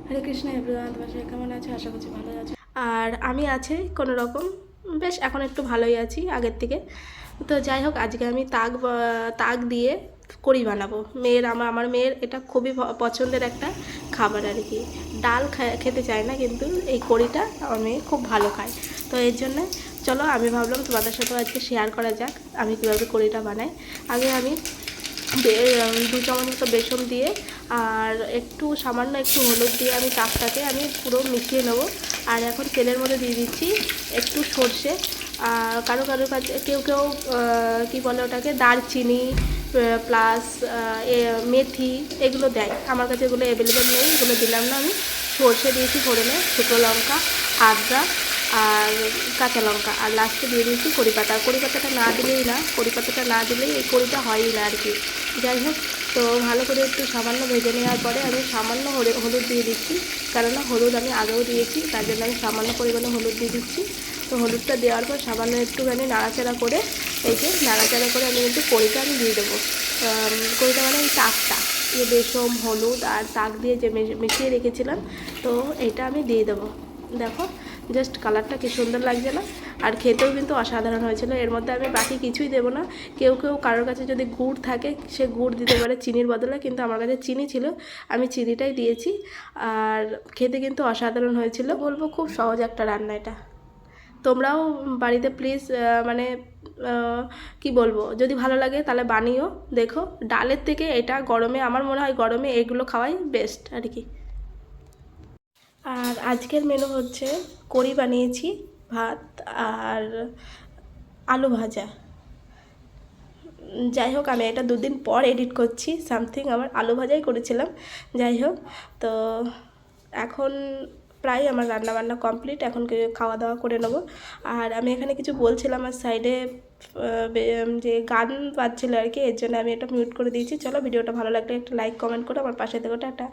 হরে Krishna everyone, তোমার সবাই কেমন আছে? আশা করছি ভালো আছে। আর আমি আছি কোনো রকম, বেশ এখন একটু ভালোই আছি আগের থেকে। তো যাই হোক, আজকে আমি তাক দিয়ে কড়ি বানাবো। আমার মেয়ের এটা খুবই পছন্দের একটা খাবার আর কি। ডাল খেতে চায় না, কিন্তু এই কড়িটা আমার মেয়ে খুব ভালো খায়। তো এর জন্য চলো আমি ভাবলাম তোমাদের সাথেও আজকে শেয়ার করা যাক আমি কীভাবে কড়িটা বানাই। আগে আমি 2 চামচ মতো বেসন দিয়ে আর সামান্য একটু হলুদ দিয়ে আমি তাকটাকে আমি পুরো মিশিয়ে নেব। আর এখন তেলের মধ্যে দিয়ে দিচ্ছি একটু সর্ষে। আর কারো কাছে কেউ কী বলে ওটাকে, দারচিনি প্লাস মেথি এগুলো দেয়। আমার কাছে এগুলো অ্যাভেলেবেল নেই, এগুলো দিলাম না। আমি সর্ষে দিয়েছি ফোড়নে, শুকনো লঙ্কা, আদা আর কাঁচা লঙ্কা, আর লাস্টে দিয়ে দিয়েছি কড়ি পাতা। কড়ি পাতাটা না দিলেই এই কড়িটা হয়ই না আর কি। যাই হোক, তো ভালো করে একটু সামান্য ভেজে নেওয়ার পরে আমি সামান্য হলুদ দিয়ে দিচ্ছি, কেননা হলুদ আমি আগেও দিয়েছি, তার জন্য আমি সামান্য পরিমাণে হলুদ দিয়ে দিচ্ছি। তো হলুদটা দেওয়ার পর সামান্য একটুখানি নাড়াচাড়া করে আমি কিন্তু কড়িটা আমি দিয়ে দেবো। কড়িটা মানে এই তাকটা, বেসম হলুদ আর তাক দিয়ে যে মিশিয়ে রেখেছিলাম, তো এটা আমি দিয়ে দেবো। দেখো জাস্ট কালারটা কি সুন্দর লাগছে না? আর খেতেও কিন্তু অসাধারণ হয়েছিল। এর মধ্যে আমি বাকি কিছুই দেবো না। কারোর কাছে যদি গুড় থাকে সে গুড় দিতে পারে চিনির বদলে, কিন্তু আমার কাছে চিনি ছিল, আমি চিনিটাই দিয়েছি। আর খেতে কিন্তু অসাধারণ হয়েছিল। বলবো খুব সহজ একটা রান্না এটা। তোমরাও বাড়িতে প্লিজ মানে কি বলবো, যদি ভালো লাগে তাহলে বানিও দেখো। ডালের থেকে এটা গরমে, আমার মনে হয় গরমে এগুলো খাওয়াই বেস্ট আর কি। আর আজকের মেনু হচ্ছে কড়ি বানিয়েছি, ভাত আর আলু ভাজা। যাই হোক, আমি এটা 2 দিন পর এডিট করছি, সামথিং আমার আলু ভাজাই করেছিলাম। যাই হোক, তো এখন প্রায় আমার রান্নাবান্না কমপ্লিট, এখন খাওয়া দাওয়া করে নেবো। আর আমি এখানে কিছু বলছিলাম, আর সাইডে যে গান বাজছিল আর কি, এর জন্য আমি এটা মিউট করে দিয়েছি। চলো, ভিডিওটা ভালো লাগলে একটা লাইক কমেন্ট করে আমার পাশে থেকো। টাটা।